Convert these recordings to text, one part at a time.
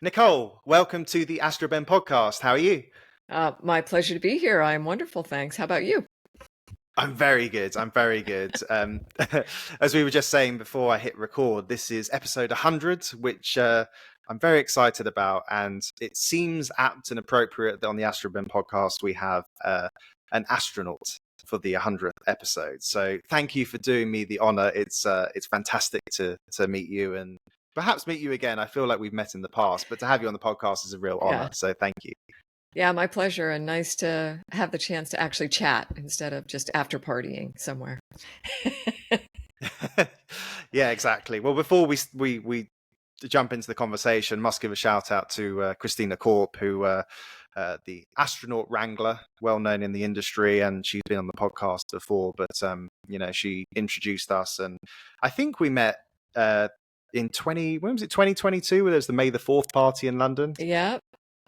Nicole, welcome to the Astroben podcast. How are you? My pleasure to be here. I'm wonderful, thanks. How about you? I'm very good. I'm very good. As we were just saying before I hit record, this is episode 100, which I'm very excited about. And it seems apt and appropriate that on the Astroben podcast, we have an astronaut for the 100th episode. So thank you for doing me the honor. It's fantastic to meet you and perhaps meet you again. I feel like we've met in the past, but to have you on the podcast is a real Yeah. honor. So thank you. Yeah, my pleasure, and nice to have the chance to actually chat instead of just after partying somewhere. Yeah, exactly. Well, before we jump into the conversation, must give a shout out to Christina Korp, who the astronaut wrangler, well known in the industry, and she's been on the podcast before. But she introduced us, and I think we met in when was it 2022? Where there's the May the 4th party in London. Yeah,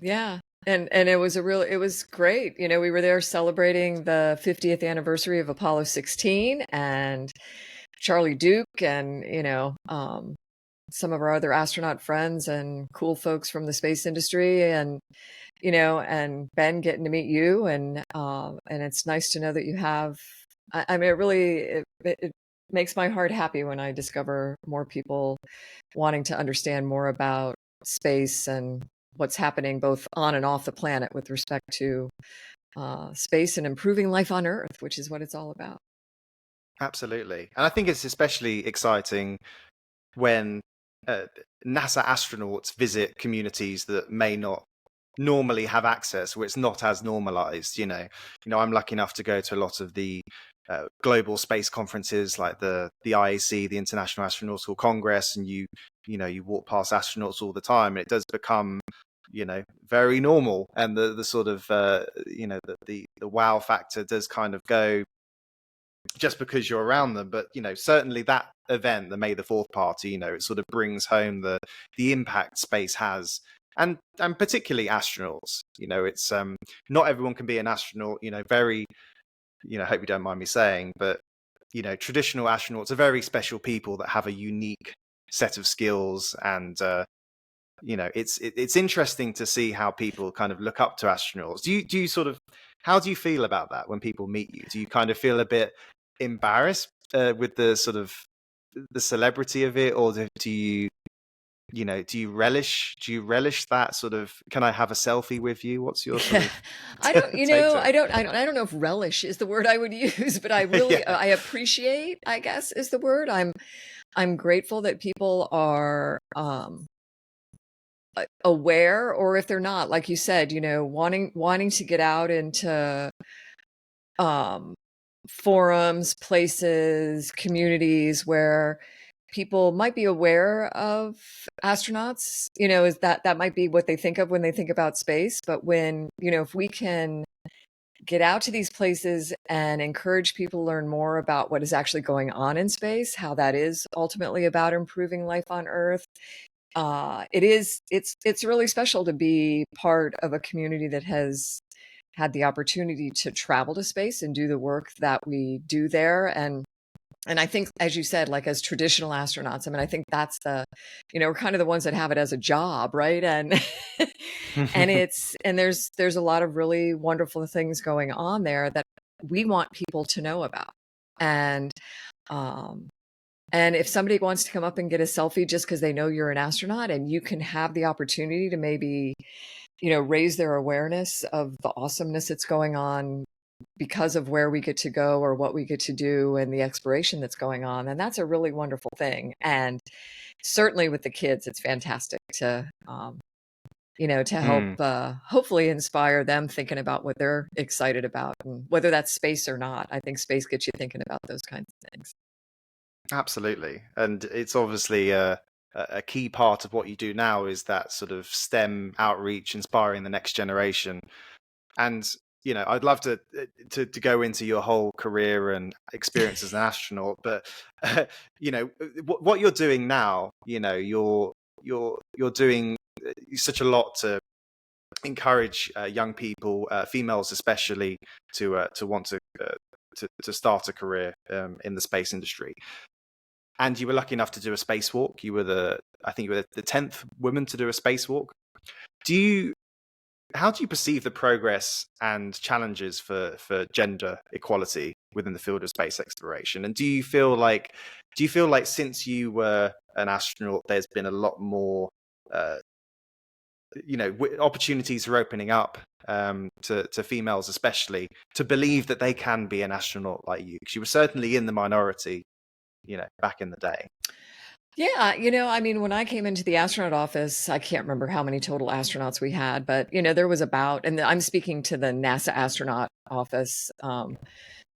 yeah. And it was great. We were there celebrating the 50th anniversary of Apollo 16 and Charlie Duke and, some of our other astronaut friends and cool folks from the space industry and Ben getting to meet you and it's nice to know that you have I mean it makes my heart happy when I discover more people wanting to understand more about space and what's happening both on and off the planet with respect to space and improving life on Earth, which is what it's all about. Absolutely, and I think it's especially exciting when NASA astronauts visit communities that may not normally have access, where it's not as normalized. I'm lucky enough to go to a lot of the global space conferences like the IAC, the International Astronautical Congress, and you walk past astronauts all the time, and it does become very normal, and the sort of the wow factor does kind of go just because you're around them. But certainly that event, the May the 4th party, it sort of brings home the impact space has, and particularly astronauts. It's not everyone can be an astronaut. Very, hope you don't mind me saying, but traditional astronauts are very special people that have a unique set of skills, and it's interesting to see how people kind of look up to astronauts. Do you sort of, how do you feel about that when people meet you? Do you kind of feel a bit embarrassed with the sort of the celebrity of it, or do you relish that sort of, can I have a selfie with you? What's your sort Yeah, of I don't, take to it? I don't know if relish is the word I would use, but I really, Yeah. I appreciate, I guess is the word. I'm grateful that people are, aware, or if they're not, like you said, wanting to get out into, um, forums, places, communities where people might be aware of astronauts, is that might be what they think of when they think about space. But when, if we can get out to these places and encourage people to learn more about what is actually going on in space, how that is ultimately about improving life on Earth. It's really special to be part of a community that has had the opportunity to travel to space and do the work that we do there. And I think, as you said, like as traditional astronauts, I mean, I think that's we're kind of the ones that have it as a job, right? And there's a lot of really wonderful things going on there that we want people to know about. And um, and if somebody wants to come up and get a selfie just because they know you're an astronaut, and you can have the opportunity to maybe, raise their awareness of the awesomeness that's going on because of where we get to go or what we get to do and the exploration that's going on, and that's a really wonderful thing. And certainly with the kids, it's fantastic to help Mm. hopefully inspire them thinking about what they're excited about, and whether that's space or not. I think space gets you thinking about those kinds of things. Absolutely, and it's obviously a key part of what you do now is that sort of STEM outreach, inspiring the next generation. And I'd love to go into your whole career and experience as an astronaut, but what you're doing now, you're doing such a lot to encourage young people, females especially, to want to start a career in the space industry. and you were lucky enough to do a spacewalk. I think you were the 10th woman to do a spacewalk. How do you perceive the progress and challenges for gender equality within the field of space exploration? And do you feel like since you were an astronaut, there's been a lot more, opportunities are opening up to females, especially, to believe that they can be an astronaut like you? Because you were certainly in the minority, back in the day. Yeah, I mean, when I came into the astronaut office, I can't remember how many total astronauts we had, but there was and I'm speaking to the NASA astronaut office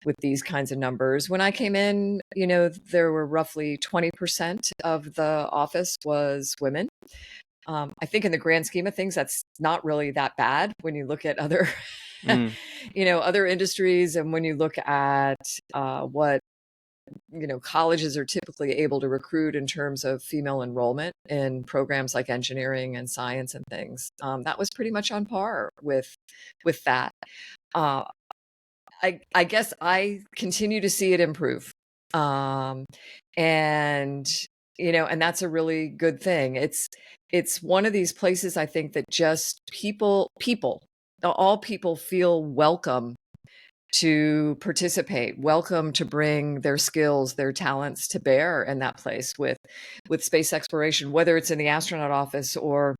with these kinds of numbers. When I came in, there were roughly 20% of the office was women. I think in the grand scheme of things, that's not really that bad when you look at other, other industries, and when you look at what colleges are typically able to recruit in terms of female enrollment in programs like engineering and science and things. That was pretty much on par with that. I guess I continue to see it improve. And and that's a really good thing. It's one of these places, I think, that just all people feel welcome to participate, welcome to bring their skills, their talents to bear in that place with space exploration, whether it's in the astronaut office or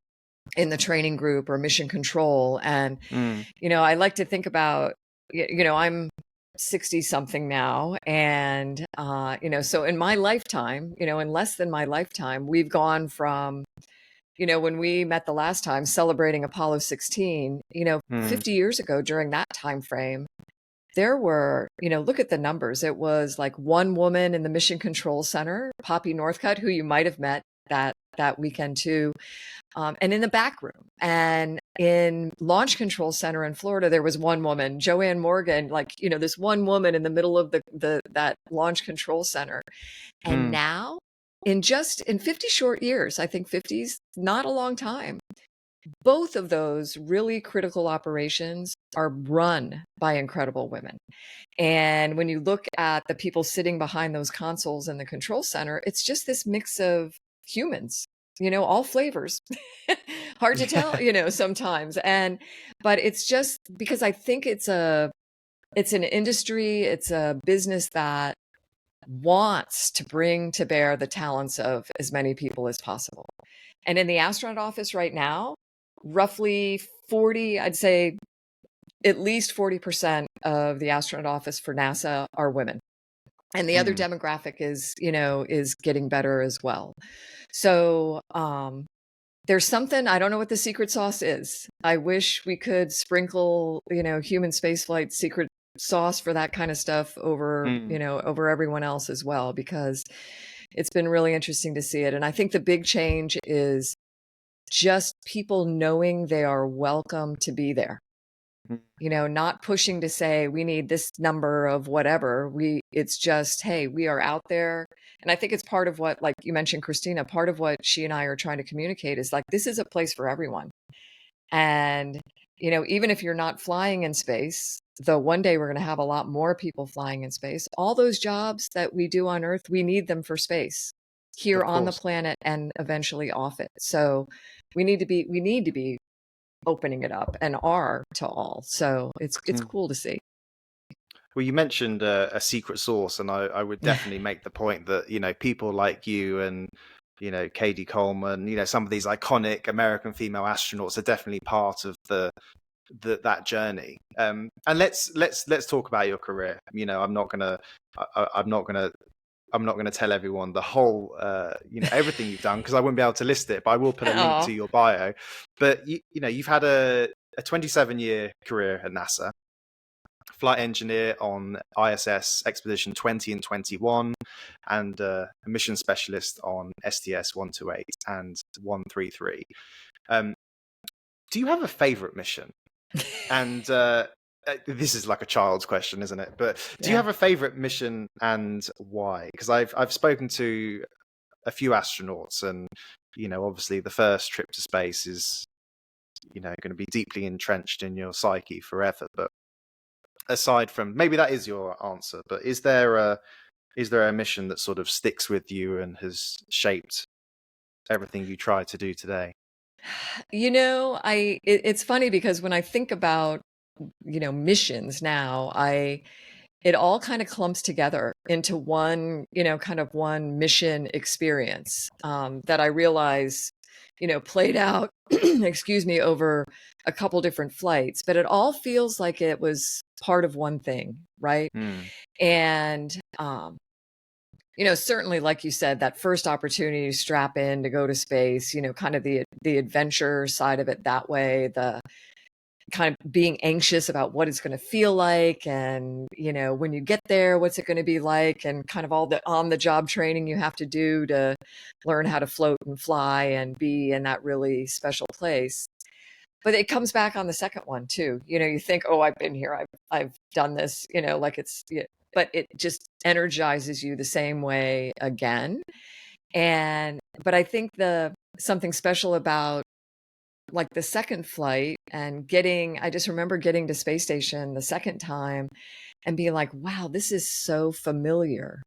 in the training group or mission control. And I like to think about, I'm 60 something now, and so in my lifetime, in less than my lifetime, we've gone from when we met the last time celebrating Apollo 16, 50 years ago during that time frame, there were, look at the numbers. It was like one woman in the Mission Control Center, Poppy Northcutt, who you might have met that weekend too, and in the back room. And in Launch Control Center in Florida, there was one woman, Joanne Morgan, this one woman in the middle of that Launch Control Center. And now, in 50 short years, I think 50's not a long time, both of those really critical operations are run by incredible women. And when you look at the people sitting behind those consoles in the control center, it's just this mix of humans, all flavors. Hard to tell, sometimes. But it's just because I think it's an industry, it's a business that wants to bring to bear the talents of as many people as possible. And in the astronaut office right now, roughly 40, I'd say at least 40% of the astronaut office for NASA are women. And the other demographic is getting better as well. So there's something, I don't know what the secret sauce is. I wish we could sprinkle, human spaceflight secret sauce for that kind of stuff over, over everyone else as well, because it's been really interesting to see it. And I think the big change is just people knowing they are welcome to be there. Not pushing to say we need this number of whatever. It's just, hey, we are out there. And I think it's part of what, like you mentioned, Christina, part of what she and I are trying to communicate is like, this is a place for everyone. And, even if you're not flying in space, though one day we're going to have a lot more people flying in space, all those jobs that we do on Earth, we need them for space here on the planet and eventually off it. So we need to be opening it up, and are to all. So it's cool to see. Well, you mentioned a secret sauce, and I would definitely make the point that people like you and Katie Coleman, some of these iconic American female astronauts are definitely part of that journey. And let's talk about your career. I'm not gonna tell everyone the whole, everything you've done, because I wouldn't be able to list it, but I will put a link to your bio. But you've had a 27-year career at NASA, flight engineer on ISS Expedition 20 and 21, and a mission specialist on STS-128 and 133. Do you have a favorite mission? And this is like a child's question, isn't it? But do you have a favorite mission, and why? Because I've spoken to a few astronauts, and obviously the first trip to space is going to be deeply entrenched in your psyche forever. But aside from, maybe that is your answer, but is there is there a mission that sort of sticks with you and has shaped everything you try to do today? It's funny because when I think about, missions now, it all kind of clumps together into one, kind of one mission experience, that I realize, played out, excuse me, over a couple different flights, but it all feels like it was part of one thing, right? Mm, And, certainly, like you said, that first opportunity to strap in to go to space, kind of the adventure side of it that way, the kind of being anxious about what it's going to feel like, and when you get there, what's it going to be like, and kind of all the on the job training you have to do to learn how to float and fly and be in that really special place. But it comes back on the second one too. You think, oh, I've been here, I've done this, like it's yeah, but it just energizes you the same way again. But I think the something special about like the second flight and I just remember getting to space station the second time and being like, wow, this is so familiar,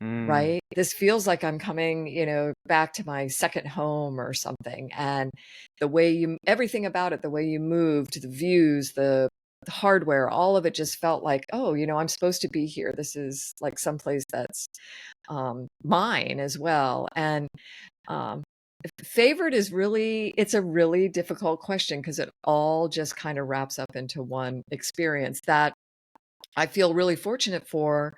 mm, right? This feels like I'm coming, back to my second home or something. And everything about it, the way you moved, the views, the hardware, all of it just felt like, oh, I'm supposed to be here. This is like someplace that's mine as well. And um, favorite is it's a really difficult question because it all just kind of wraps up into one experience that I feel really fortunate for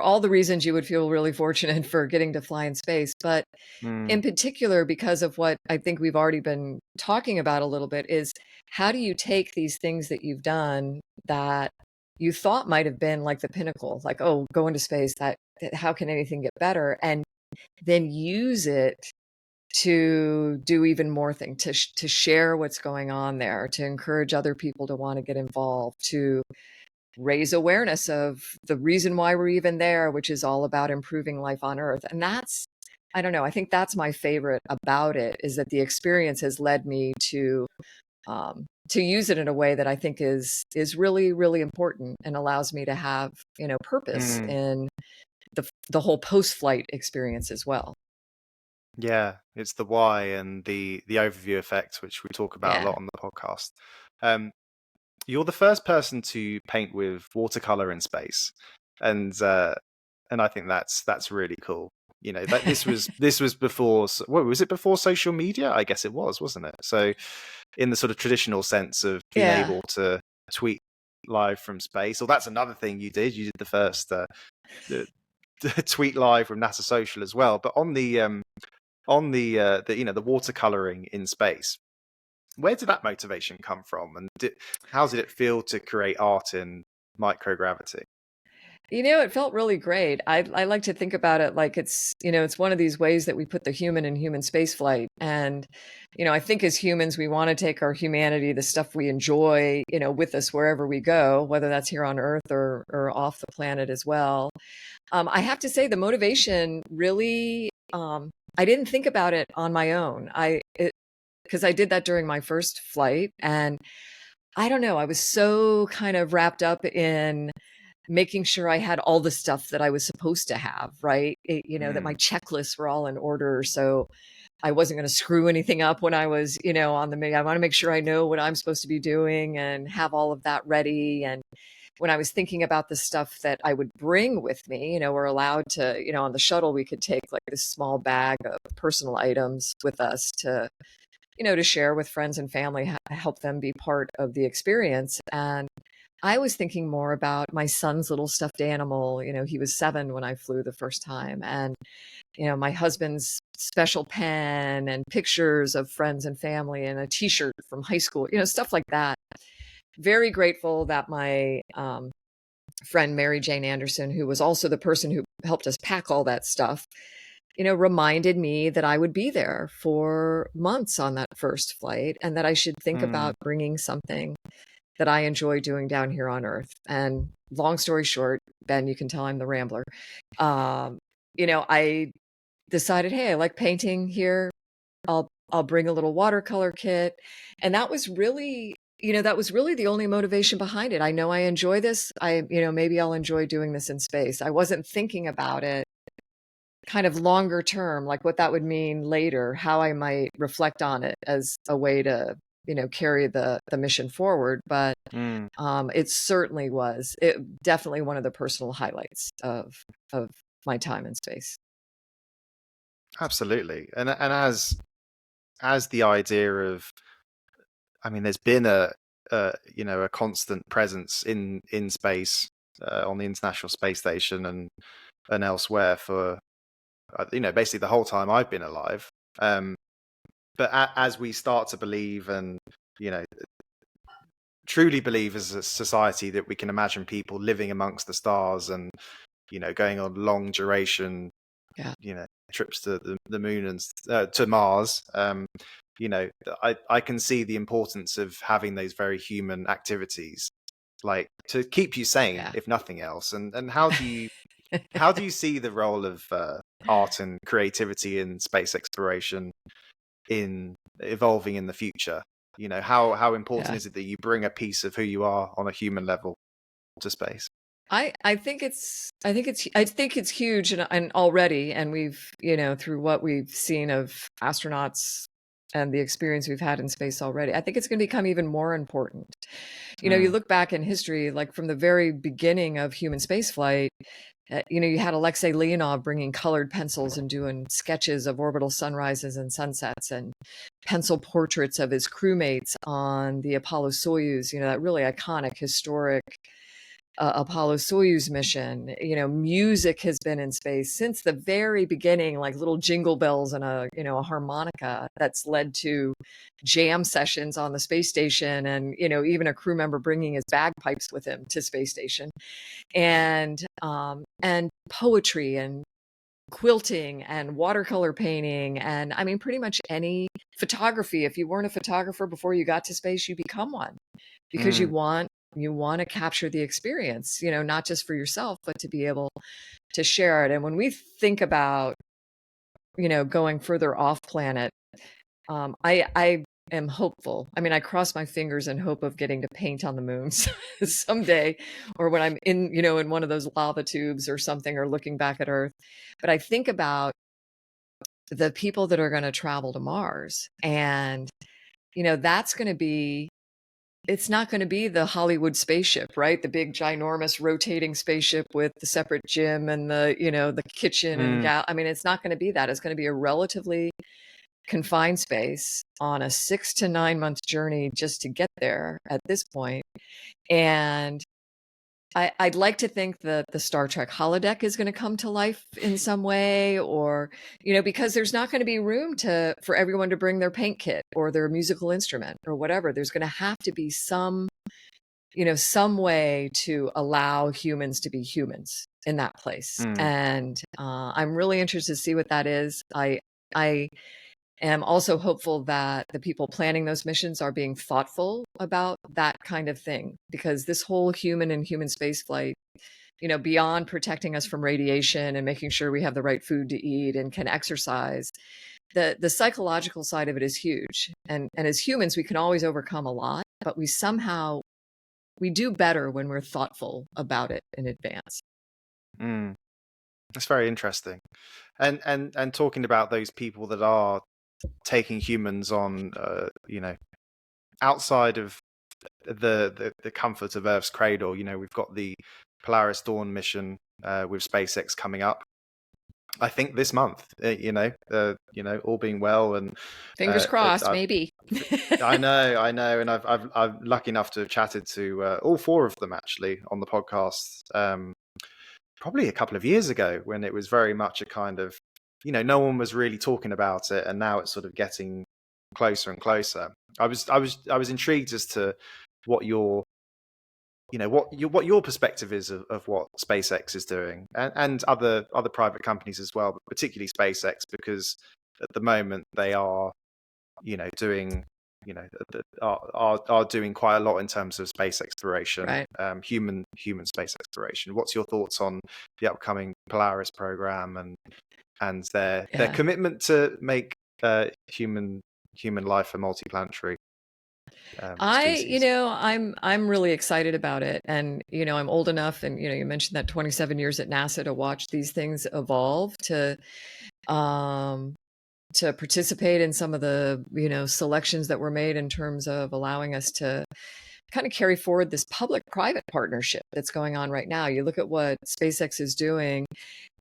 all the reasons you would feel really fortunate for getting to fly in space. But mm, in particular, because of what I think we've already been talking about a little bit, is how do you take these things that you've done that you thought might have been like the pinnacle, like, oh, go into space, how can anything get better? And then use it to do even more things, to share what's going on there, to encourage other people to want to get involved, to raise awareness of the reason why we're even there, which is all about improving life on Earth. And I don't know, I think that's my favorite about it, is that the experience has led me to use it in a way that I think is really, really important and allows me to have, purpose mm. in the whole post-flight experience as well. Yeah, it's the why and the overview effect, which we talk about a Yeah. lot on the podcast. Um, you're the first person to paint with watercolor in space, and I think that's really cool. That this was before. What was it, before social media? I guess it was, wasn't it? So, in the sort of traditional sense of being Yeah. able to tweet live from space, or that's another thing you did. You did the first the, tweet live from NASA Social as well. But on the the watercoloring in space, where did that motivation come from, and how did it feel to create art in microgravity? It felt really great. I like to think about it like it's one of these ways that we put the human in human spaceflight. And, I think as humans, we want to take our humanity, the stuff we enjoy, with us wherever we go, whether that's here on Earth or off the planet as well. I have to say the motivation really, I didn't think about it on my own. Because I did that during my first flight, and I don't know, I was so kind of wrapped up in making sure I had all the stuff that I was supposed to have, right? That my Mm, checklists were all in order. So I wasn't going to screw anything up when I was, on I want to make sure I know what I'm supposed to be doing and have all of that ready. And when I was thinking about the stuff that I would bring with me, we're allowed to, on the shuttle, we could take like this small bag of personal items with us to share with friends and family, help them be part of the experience. And I was thinking more about my son's little stuffed animal. He was 7 when I flew the first time. And, my husband's special pen and pictures of friends and family and a t-shirt from high school, stuff like that. Very grateful that my friend Mary Jane Anderson, who was also the person who helped us pack all that stuff, reminded me that I would be there for months on that first flight and that I should think mm, about bringing something that I enjoy doing down here on Earth. And long story short, Ben, you can tell I'm the rambler. Um, I decided, hey, I like painting here. I'll bring a little watercolor kit. And that was really that was really the only motivation behind it. I know I enjoy this. Maybe I'll enjoy doing this in space. I wasn't thinking about it kind of longer term, like what that would mean later, how I might reflect on it as a way to, carry the mission forward. But Mm, it certainly was. It definitely one of the personal highlights of my time in space. absolutely. And as the idea of, I mean, there's been a constant presence in space on the International Space Station and elsewhere for basically the whole time I've been alive. But as we start to believe and you know truly believe as a society that we can imagine people living amongst the stars and going on long duration Yeah. trips to the moon and to Mars, I can see the importance of having those very human activities, like to keep you sane, Yeah. if nothing else. And how do you see the role of art and creativity in space exploration in evolving in the future? How important Yeah. is it that you bring a piece of who you are on a human level to space? I think it's huge and already, and we've, through what we've seen of astronauts and the experience we've had in space already, I think it's going to become even more important. You Mm, look back in history, like from the very beginning of human spaceflight, you had Alexei Leonov bringing colored pencils and doing sketches of orbital sunrises and sunsets and pencil portraits of his crewmates on the Apollo Soyuz, that really iconic, historic Apollo Soyuz mission. Music has been in space since the very beginning, like little jingle bells and a harmonica that's led to jam sessions on the space station, and even a crew member bringing his bagpipes with him to space station, and poetry and quilting and watercolor painting, and I mean pretty much any photography. If you weren't a photographer before you got to space, you become one because mm, you want to capture the experience, not just for yourself, but to be able to share it. And when we think about, going further off planet, I am hopeful. I mean, I cross my fingers in hope of getting to paint on the moon someday, or when I'm in one of those lava tubes or something, or looking back at Earth. But I think about the people that are going to travel to Mars, and that's going to be it's not going to be the Hollywood spaceship, right? The big, ginormous rotating spaceship with the separate gym and the kitchen and mm, I mean, it's not going to be that. It's going to be a relatively confined space on a 6 to 9 month journey just to get there at this point. And I'd like to think that the Star Trek holodeck is going to come to life in some way, or because there's not going to be room for everyone to bring their paint kit or their musical instrument or whatever. There's going to have to be some way to allow humans to be humans in that place. mm, And I'm really interested to see what that is. I am also hopeful that the people planning those missions are being thoughtful about that kind of thing, because this whole human and human space flight, beyond protecting us from radiation and making sure we have the right food to eat and can exercise, the psychological side of it is huge. And as humans, we can always overcome a lot, but we do better when we're thoughtful about it in advance. mm. That's very interesting. And talking about those people that are taking humans on, outside of the comfort of Earth's cradle. We've got the Polaris Dawn mission with SpaceX coming up, I think this month. All being well, and Fingers crossed, I've, maybe. I know, and I'm lucky enough to have chatted to all four of them actually on the podcast. Probably a couple of years ago, when it was very much a kind of, no one was really talking about it, and now it's sort of getting closer and closer. I was intrigued as to what your perspective is of what SpaceX is doing, and other private companies as well, but particularly SpaceX, because at the moment they are doing are doing quite a lot in terms of space exploration, Right. human space exploration. What's your thoughts on the upcoming Polaris program and their Yeah. commitment to make human life a multiplanetary? You species. know, I'm really excited about it. And, you know, I'm old enough and, you know, you mentioned that 27 years at NASA to watch these things evolve um, to participate in some of the, you know, selections that were made in terms of allowing us to kind of carry forward this public-private partnership that's going on right now. You look at what SpaceX is doing,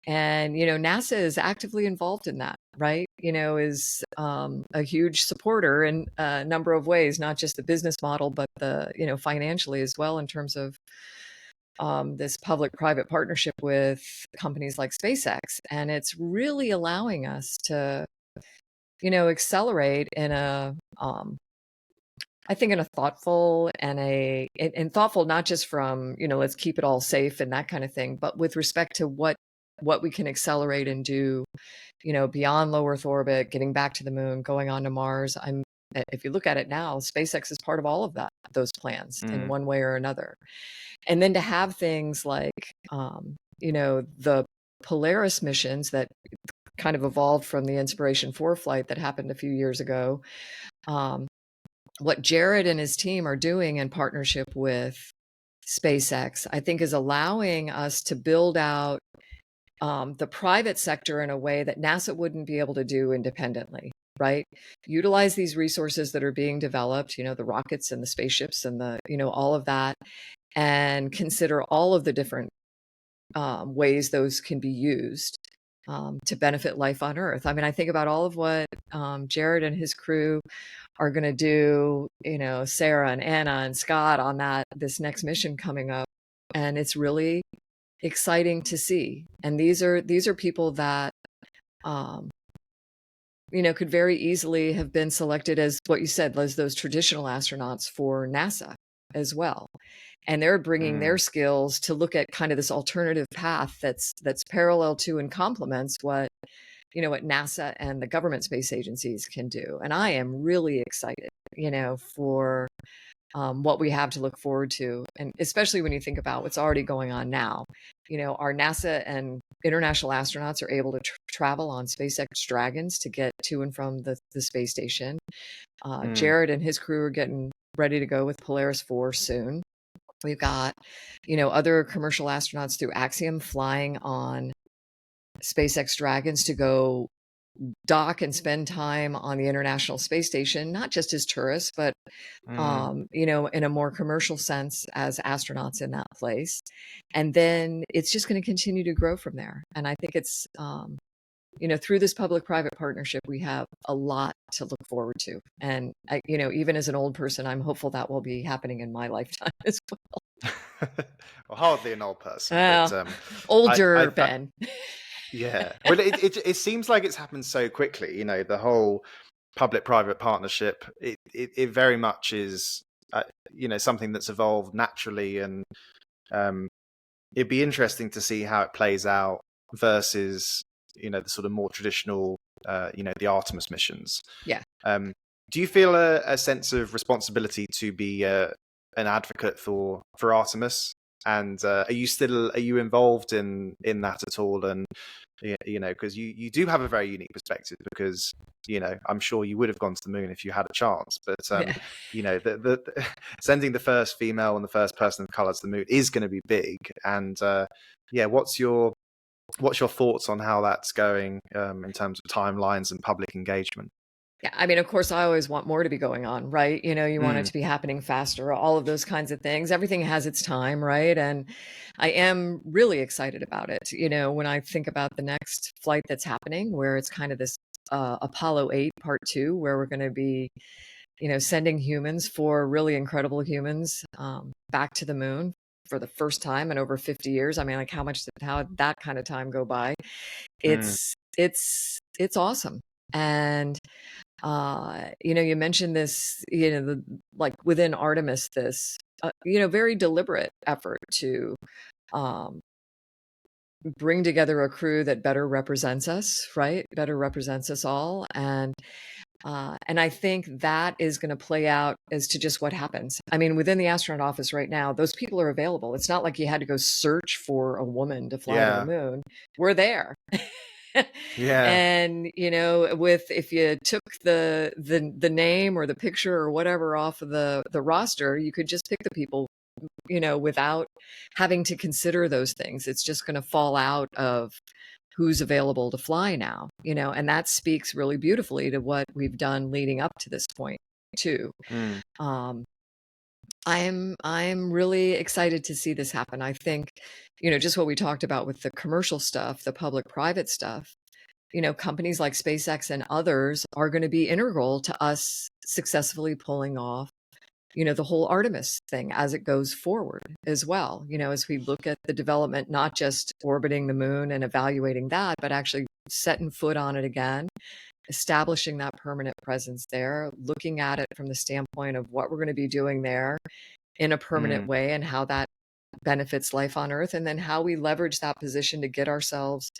and you know, NASA is actively involved in that, right? You know, is a huge supporter in a number of ways, not just the business model, but the, you know, financially as well, in terms of this public-private partnership with companies like SpaceX, and it's really allowing us to, you know, accelerate in a I think in a thoughtful and thoughtful, not just from, you know, let's keep it all safe and that kind of thing, but with respect to what we can accelerate and do, you know, beyond low Earth orbit, getting back to the moon, going on to Mars. If you look at it now, SpaceX is part of all of those plans in Mm, one way or another. And then to have things like, you know, the Polaris missions that kind of evolved from the Inspiration 4 flight that happened a few years ago. What Jared and his team are doing in partnership with SpaceX, I think, is allowing us to build out the private sector in a way that NASA wouldn't be able to do independently, right? Utilize these resources that are being developed, you know, the rockets and the spaceships and the, you know, all of that, and consider all of the different ways those can be used to benefit life on Earth. I mean, I think about all of what Jared and his crew are going to do, you know, Sarah and Anna and Scott on this next mission coming up, and it's really exciting to see. And these are people that you know, could very easily have been selected as what you said, as those traditional astronauts for NASA as well. And they're bringing mm, their skills to look at kind of this alternative path that's parallel to and complements what, you know, what NASA and the government space agencies can do. And I am really excited, you know, for what we have to look forward to. And especially when you think about what's already going on now, you know, our NASA and international astronauts are able to travel on SpaceX Dragons to get to and from the space station. mm, Jared and his crew are getting ready to go with Polaris 4 soon. We've got, you know, other commercial astronauts through Axiom flying on SpaceX Dragons to go dock and spend time on the International Space Station, not just as tourists, but mm. you know, in a more commercial sense as astronauts in that place. And then it's just going to continue to grow from there. And I think it's, you know, through this public-private partnership, we have a lot to look forward to. And I, you know, even as an old person, I'm hopeful that will be happening in my lifetime as Well, hardly an old person, but well. I Older Ben. yeah. Well, it seems like it's happened so quickly. You know, the whole public-private partnership. It very much is, you know, something that's evolved naturally, and um, it'd be interesting to see how it plays out versus, you know, the sort of more traditional, you know, the Artemis missions. Yeah. Do you feel a sense of responsibility to be an advocate for Artemis? And are you involved in that at all? And you know, because you do have a very unique perspective, because you know, I'm sure you would have gone to the moon if you had a chance. But Yeah. you know, the sending the first female and the first person of color to the moon is going to be big. And yeah, what's your thoughts on how that's going in terms of timelines and public engagement? Yeah, I mean, of course, I always want more to be going on, right? You know, you want it Mm, to be happening faster, all of those kinds of things. Everything has its time, right? And I am really excited about it. You know, when I think about the next flight that's happening, where it's kind of this Apollo 8 Part 2, where we're going to be, you know, sending humans, for really incredible humans, back to the moon for the first time in over 50 years. I mean, like how that kind of time go by? mm, It's awesome. And you know, you mentioned this, you know, like within Artemis, this, you know, very deliberate effort to um, bring together a crew that better represents us, right? Better represents us all. And I think that is going to play out as to just what happens. I mean, within the astronaut office right now, those people are available. It's not like you had to go search for a woman to fly to the yeah. moon. We're there. Yeah. And, if you took the name or the picture or whatever off of the roster, you could just pick the people, without having to consider those things. It's just going to fall out of who's available to fly now, and that speaks really beautifully to what we've done leading up to this point too. Mm. Um, I'm really excited to see this happen. I think, just what we talked about with the commercial stuff, the public-private stuff, companies like SpaceX and others are going to be integral to us successfully pulling off, the whole Artemis thing as it goes forward as well. As we look at the development, not just orbiting the moon and evaluating that, but actually setting foot on it again, establishing that permanent presence there, looking at it from the standpoint of what we're going to be doing there in a permanent Mm. way and how that benefits life on Earth, and then how we leverage that position to get ourselves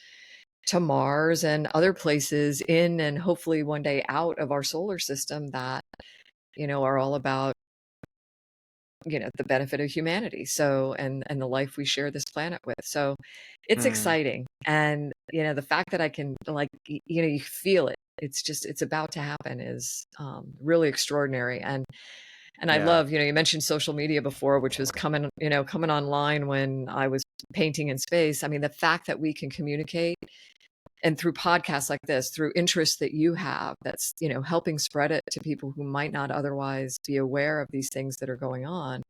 to Mars and other places in and hopefully one day out of our solar system that, are all about, the benefit of humanity. So, and the life we share this planet with. So it's Mm. exciting. And, the fact that I can, like, you feel it. It's about to happen is really extraordinary. And I Yeah. love, you mentioned social media before, which was coming online when I was painting in space. I mean, the fact that we can communicate, and through podcasts like this, through interests that you have, that's, helping spread it to people who might not otherwise be aware of these things that are going on.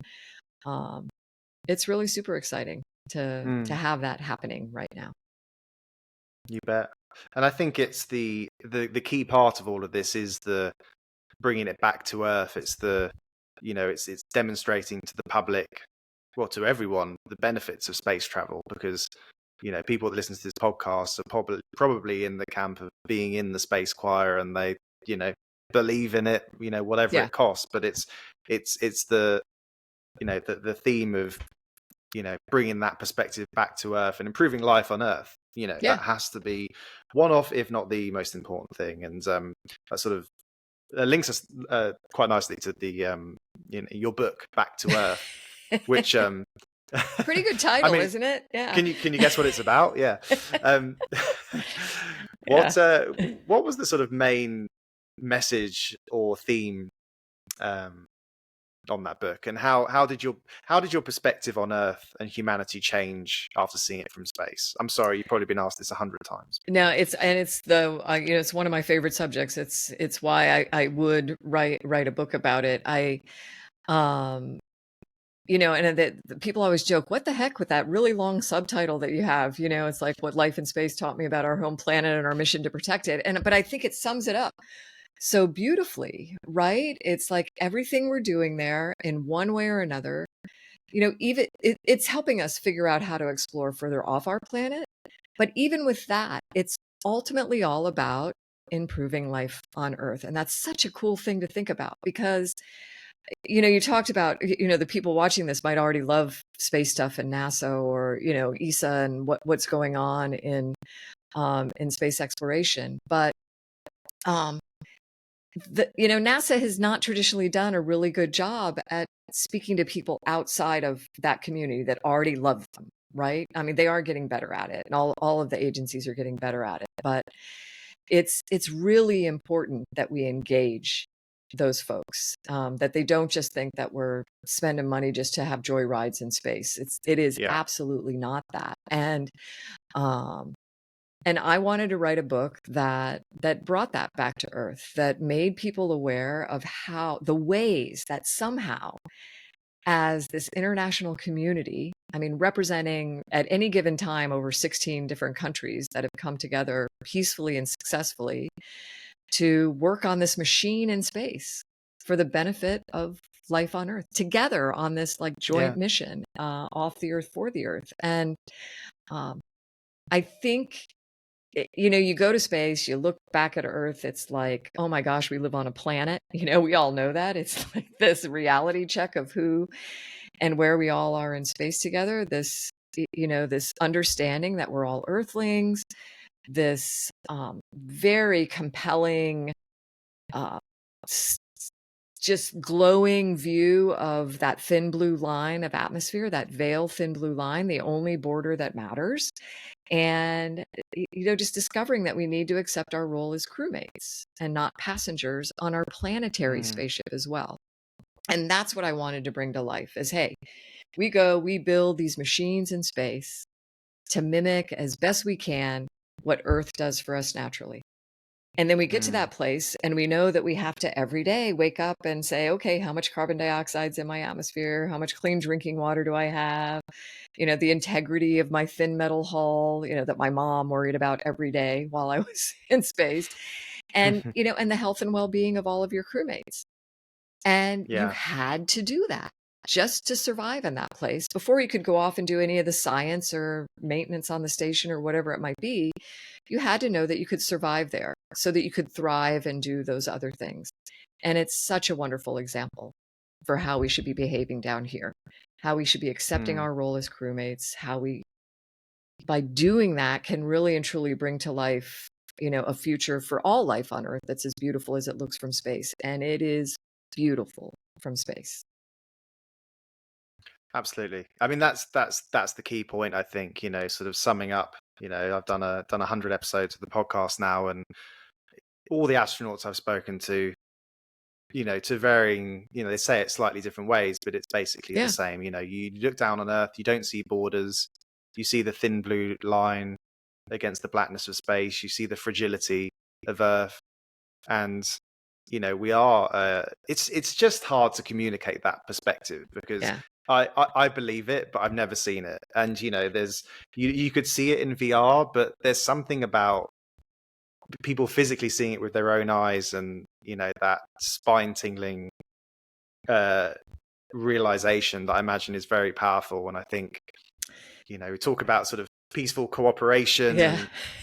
Um, it's really super exciting to Mm. have that happening right now. You bet. And I think it's the key part of all of this is the bringing it back to Earth. It's it's demonstrating to the public, well, to everyone, the benefits of space travel, because people that listen to this podcast are probably in the camp of being in the space choir, and they believe in it, whatever Yeah. it costs. But it's the the theme of bringing that perspective back to Earth and improving life on Earth. Yeah. That has to be one of, if not the most important thing. And that sort of links us quite nicely to the your book, Back to Earth, which Pretty good I title, mean, isn't it? Yeah. can you guess what it's about? Yeah. Um, Yeah. what was the sort of main message or theme um, on that book, and how did your perspective on Earth and humanity change after seeing it from space? I'm sorry, you've probably been asked this 100 times. No, it's one of my favorite subjects. It's why I would write a book about it. Um, and the people always joke, what the heck with that really long subtitle that you have? It's like what life in space taught me about our home planet and our mission to protect it. But I think it sums it up so beautifully, right? It's like everything we're doing there in one way or another, even it's helping us figure out how to explore further off our planet. But even with that, it's ultimately all about improving life on Earth. And that's such a cool thing to think about, because you talked about, the people watching this might already love space stuff and NASA or, ESA and what's going on in space exploration. But, NASA has not traditionally done a really good job at speaking to people outside of that community that already love them, right? I mean, they are getting better at it, and all of the agencies are getting better at it. But it's really important that we engage those folks, that they don't just think that we're spending money just to have joy rides in space. It is Yeah. absolutely not that. And I wanted to write a book that brought that back to Earth, that made people aware of how the ways that somehow, as this international community, I mean, representing at any given time over 16 different countries that have come together peacefully and successfully to work on this machine in space for the benefit of life on Earth, together on this like joint Yeah. mission off the Earth for the Earth. And I think, you go to space, you look back at Earth, it's like, oh my gosh, we live on a planet. We all know that. It's like this reality check of who and where we all are in space together. This, this understanding that we're all Earthlings, this very compelling uh, s- just glowing view of that thin blue line of atmosphere, that veil thin blue line, the only border that matters. And, just discovering that we need to accept our role as crewmates and not passengers on our planetary Mm. spaceship as well. And that's what I wanted to bring to life is, hey, we build these machines in space to mimic as best we can what Earth does for us naturally. And then we get to Mm. that place and we know that we have to every day wake up and say, okay, how much carbon dioxide's in my atmosphere? How much clean drinking water do I have? The integrity of my thin metal hull, that my mom worried about every day while I was in space. And, and the health and well-being of all of your crewmates. And you Yeah. had to do that just to survive in that place before you could go off and do any of the science or maintenance on the station or whatever it might be. You had to know that you could survive there so that you could thrive and do those other things. And it's such a wonderful example for how we should be behaving down here, how we should be accepting Mm. our role as crewmates, how we, by doing that, can really and truly bring to life, a future for all life on Earth that's as beautiful as it looks from space. And it is beautiful from space. Absolutely. I mean, that's the key point. I think, sort of summing up. I've done 100 episodes of the podcast now, and all the astronauts I've spoken to, to varying, they say it slightly different ways, but it's basically Yeah. the same. You look down on Earth, you don't see borders, you see the thin blue line against the blackness of space, you see the fragility of Earth, and we are. It's just hard to communicate that perspective because. Yeah. I believe it, but I've never seen it. And there's you could see it in VR, but there's something about people physically seeing it with their own eyes, and that spine tingling realization that I imagine is very powerful. And I think we talk about sort of peaceful cooperation Yeah.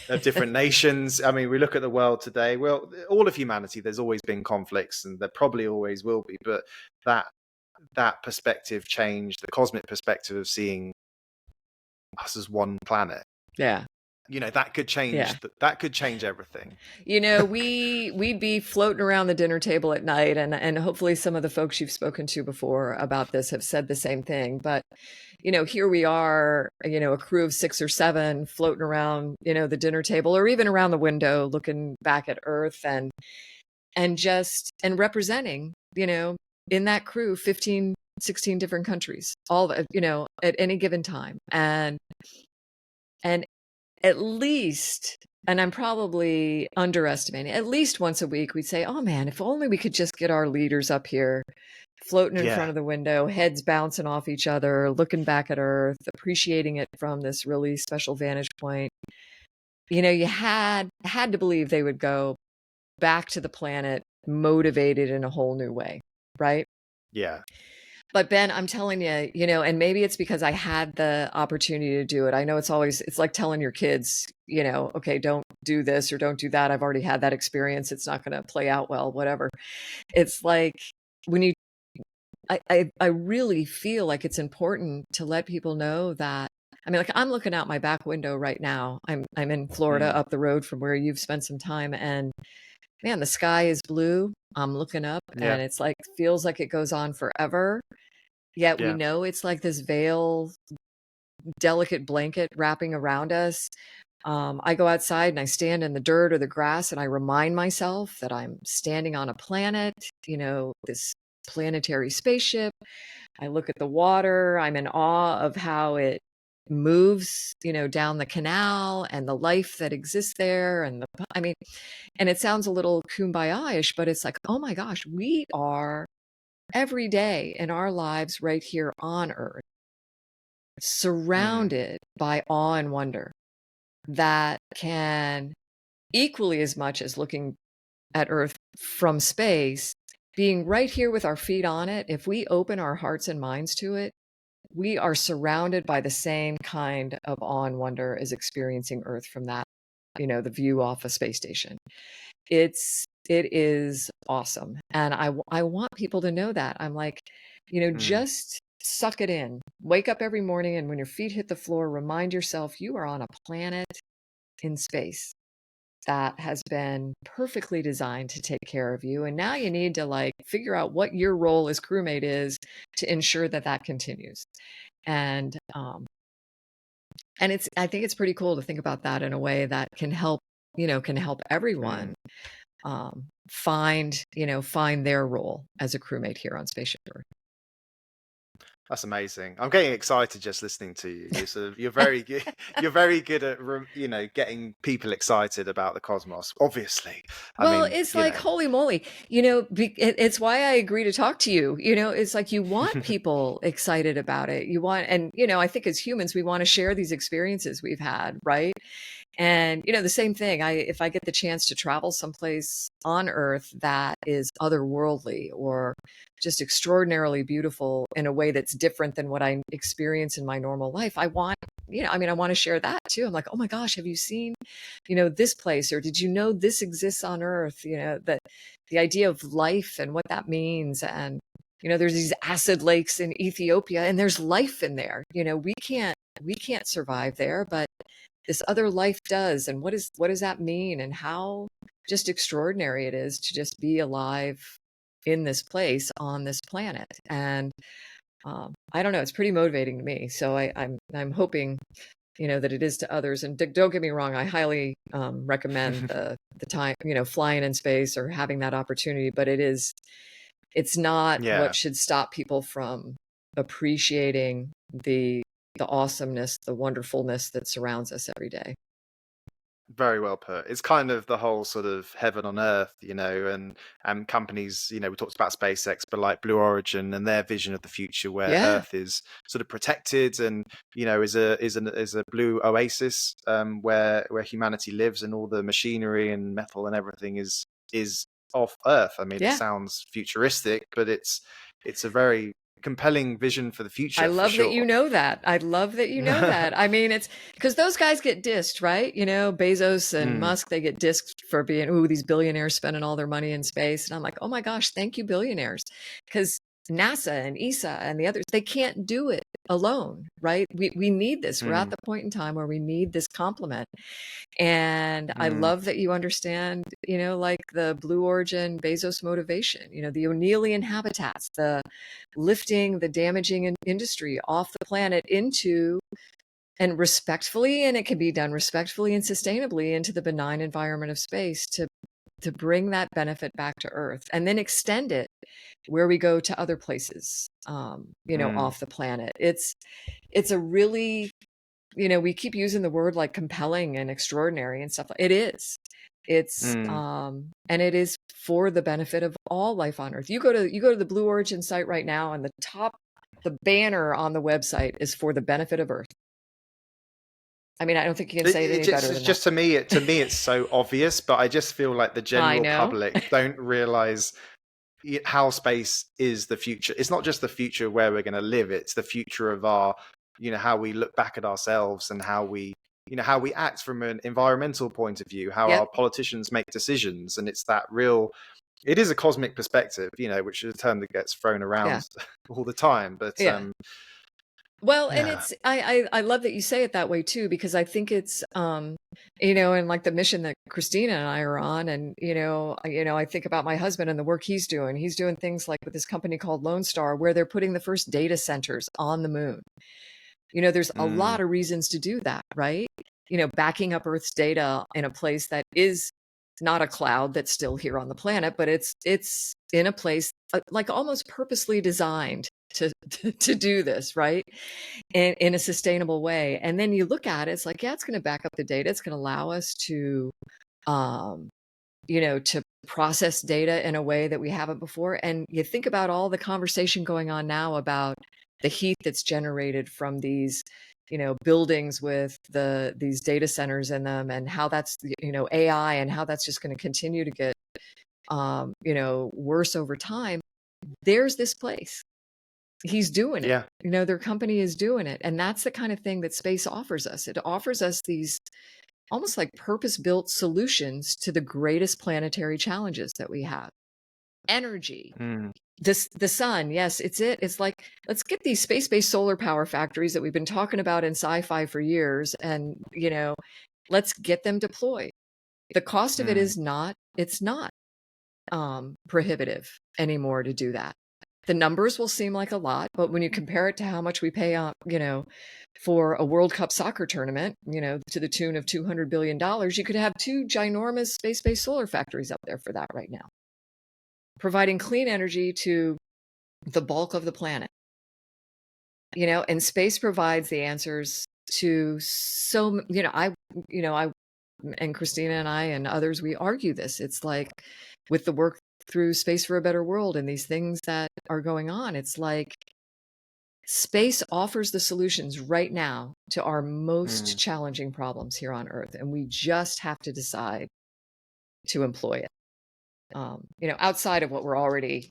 and of different nations. I mean, we look at the world today. Well, all of humanity, there's always been conflicts, and there probably always will be. But that perspective change, the cosmic perspective of seeing us as one planet. Yeah. That could change. Yeah. That could change everything. We'd be floating around the dinner table at night, and hopefully some of the folks you've spoken to before about this have said the same thing. But here we are, a crew of 6 or 7 floating around, the dinner table or even around the window, looking back at Earth and representing, in that crew 15, 16 different countries, all at any given time, and at least, and I'm probably underestimating, at least once a week we'd say, oh man, if only we could just get our leaders up here floating in front of the window, heads bouncing off each other, looking back at Earth, appreciating it from this really special vantage point. You had to believe they would go back to the planet motivated in a whole new way, right? Yeah. But Ben, I'm telling you, and maybe it's because I had the opportunity to do it. I know it's like telling your kids, okay, don't do this or don't do that. I've already had that experience. It's not going to play out well, whatever. It's like when I really feel like it's important to let people know that. I mean, like I'm looking out my back window right now. I'm in Florida, up the road from where you've spent some time, and man, the sky is blue. I'm looking up, Yeah. and it's like feels like it goes on forever. Yet we know it's like this veil, delicate blanket wrapping around us. I go outside and I stand in the dirt or the grass and I remind myself that I'm standing on a planet, this planetary spaceship. I look at the water. I'm in awe of how it moves, down the canal and the life that exists there. And and it sounds a little kumbaya-ish, but it's like, oh my gosh, we are every day in our lives right here on Earth, surrounded by awe and wonder that can equally as much as looking at Earth from space, being right here with our feet on it, if we open our hearts and minds to it, we are surrounded by the same kind of awe and wonder as experiencing Earth from that, the view off a space station. It is awesome. And I want people to know that. I'm like, just suck it in. Wake up every morning, and when your feet hit the floor, remind yourself you are on a planet in space. that has been perfectly designed to take care of you. And now you need to like figure out what your role as crewmate is to ensure that that continues. And I think it's pretty cool to think about that in a way that can help, can help everyone find their role as a crewmate here on Spaceship Earth. That's amazing. I'm getting excited just listening to you. You're very good. You're very good at getting people excited about the cosmos. Obviously, Well, it's like, holy moly, it's why I agree to talk to you. It's like you want people excited about it. You want, and I think as humans, we want to share these experiences we've had, right? And the same thing. If I get the chance to travel someplace on Earth that is otherworldly or just extraordinarily beautiful in a way that's different than what I experience in my normal life, I want to share that too. I'm like, oh my gosh, have you seen, this place, or did you know this exists on Earth? The idea of life and what that means. And there's these acid lakes in Ethiopia, and there's life in there. We can't survive there, but this other life does. And what does that mean, and how just extraordinary it is to just be alive in this place on this planet. And I don't know, it's pretty motivating to me. So I'm hoping that it is to others. And don't get me wrong, I highly recommend the time, flying in space or having that opportunity, but it's not what should stop people from appreciating the awesomeness, the wonderfulness that surrounds us every day. Very well put. It's kind of the whole sort of heaven on earth, and companies, we talked about SpaceX, but like Blue Origin and their vision of the future where Earth is sort of protected and, is a blue oasis where humanity lives, and all the machinery and metal and everything is off Earth. I mean, it sounds futuristic, but it's a very compelling vision for the future. I love that you know that. I love that you know that. I mean, it's because those guys get dissed, right? Bezos and Musk, they get dissed for being, these billionaires spending all their money in space. And I'm like, oh my gosh, thank you, billionaires. Because NASA and ESA and the others, they can't do it alone, right? We need this. We're at the point in time where we need this complement. And I love that you understand, like the Blue Origin Bezos motivation, the O'Neillian habitats, the lifting the damaging industry off the planet into, and respectfully, and it can be done respectfully and sustainably, into the benign environment of space to bring that benefit back to Earth, and then extend it where we go to other places, off the planet. It's a really, we keep using the word like compelling and extraordinary and stuff. It is. It's and it is for the benefit of all life on Earth. You go to the Blue Origin site right now, and the banner on the website is for the benefit of Earth. I mean, I don't think you can say it any better than that. To me, it's so obvious, but I just feel like the general public don't realize how space is the future. It's not just the future where we're going to live. It's the future of our, how we look back at ourselves and how we act from an environmental point of view, how our politicians make decisions. And it's it is a cosmic perspective, which is a term that gets thrown around all the time. But well, and it's I love that you say it that way too, because I think it's and like the mission that Christina and I are on, and I think about my husband and the work he's doing. He's doing things like with this company called Lone Star, where they're putting the first data centers on the moon. There's a lot of reasons to do that, right? Backing up Earth's data in a place that is not a cloud that's still here on the planet, but it's in a place like almost purposely designed to do this, right? And in a sustainable way. And then you look at it, it's like, it's going to back up the data. It's going to allow us to, to process data in a way that we haven't before. And you think about all the conversation going on now about the heat that's generated from these, buildings with these data centers in them, and how that's, AI, and how that's just going to continue to get, worse over time. There's this place. He's doing it. Their company is doing it. And that's the kind of thing that space offers us. It offers us these almost like purpose-built solutions to the greatest planetary challenges that we have. Energy. The sun, yes, it's like, let's get these space-based solar power factories that we've been talking about in sci-fi for years, and let's get them deployed. The cost of it Mm. is not, it's not prohibitive anymore to do that. The numbers will seem like a lot, but when you compare it to how much we pay on, for a World Cup soccer tournament, to the tune of $200 billion, you could have 2 ginormous space-based solar factories up there for that right now, providing clean energy to the bulk of the planet. And space provides the answers to I and Christina and I and others, we argue this. It's like with the work through Space for a Better World and these things that are going on, it's like space offers the solutions right now to our most challenging problems here on Earth. And we just have to decide to employ it. Outside of what we're already,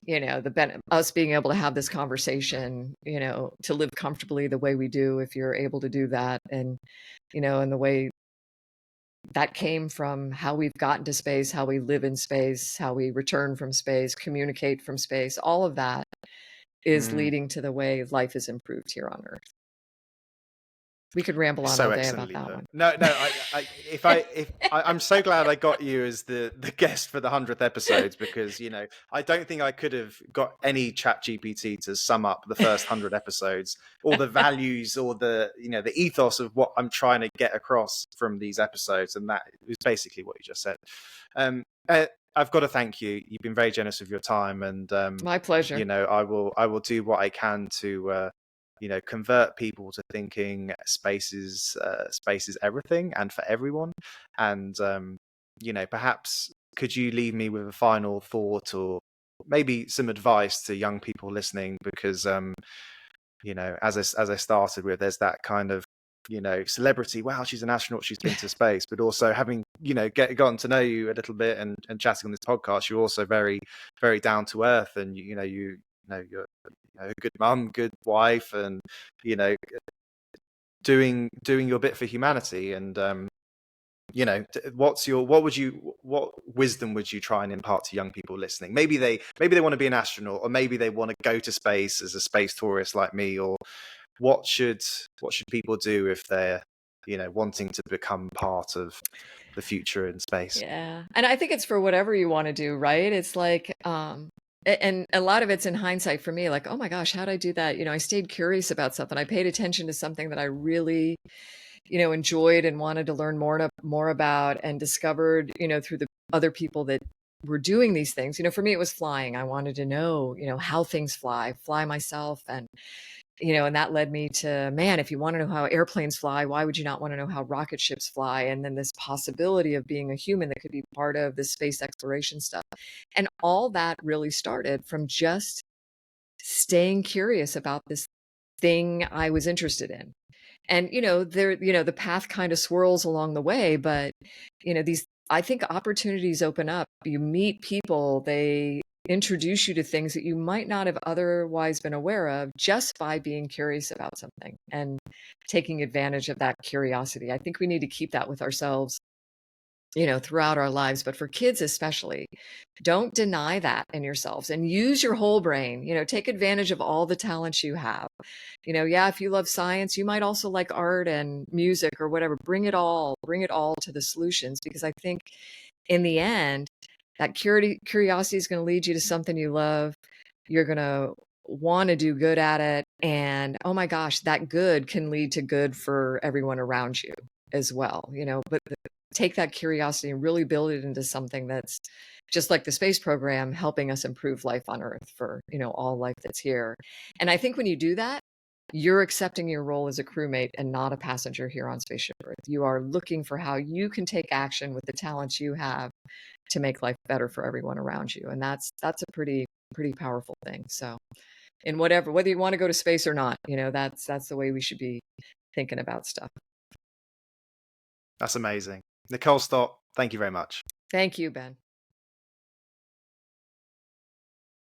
us being able to have this conversation, to live comfortably the way we do, if you're able to do that. And, and the way that came from how we've gotten to space, how we live in space, how we return from space, communicate from space, all of that is leading to the way life is improved here on Earth. We could ramble on So all day about excellently that put. one. No, I'm so glad I got you as the guest for the 100th episodes, because I don't think I could have got any chat GPT to sum up the first 100 episodes, or the values, or the the ethos of what I'm trying to get across from these episodes, and that was basically what you just said. I've got to thank you. You've been very generous with your time, and My pleasure. I will do what I can to convert people to thinking space is everything and for everyone. And perhaps could you leave me with a final thought, or maybe some advice to young people listening? Because as I started with, there's that kind of celebrity, wow, she's an astronaut, she's been to space, but also having gotten to know you a little bit and chatting on this podcast, you're also very, very down to earth, and you're a good mum, good wife, and doing your bit for humanity. And what wisdom would you try and impart to young people listening? Maybe they want to be an astronaut, or maybe they want to go to space as a space tourist like me, or what should people do if they're wanting to become part of the future in space? Yeah. And I think it's for whatever you want to do, right? It's like, and a lot of it's in hindsight for me, like, oh my gosh, how'd I do that? I stayed curious about something. I paid attention to something that I really, enjoyed and wanted to learn more about, and discovered, through the other people that were doing these things. For me, it was flying. I wanted to know, how things fly myself. And and that led me to, man, if you want to know how airplanes fly, why would you not want to know how rocket ships fly? And then this possibility of being a human that could be part of this space exploration stuff. And all that really started from just staying curious about this thing I was interested in. And, the path kind of swirls along the way, but, I think opportunities open up. You meet people, they introduce you to things that you might not have otherwise been aware of, just by being curious about something and taking advantage of that curiosity. I think we need to keep that with ourselves, throughout our lives, but for kids especially, don't deny that in yourselves, and use your whole brain. Take advantage of all the talents you have. Yeah, if you love science, you might also like art and music or whatever. Bring it all to the solutions, because I think in the end, that curiosity is going to lead you to something you love. You're going to want to do good at it. And oh my gosh, that good can lead to good for everyone around you as well. But take that curiosity and really build it into something that's just like the space program, helping us improve life on Earth for, all life that's here. And I think when you do that, you're accepting your role as a crewmate and not a passenger here on Spaceship Earth. You are looking for how you can take action with the talents you have to make life better for everyone around you. And that's a pretty powerful thing. So in whether you want to go to space or not, that's the way we should be thinking about stuff. That's amazing. Nicole Stott, thank you very much. Thank you, Ben.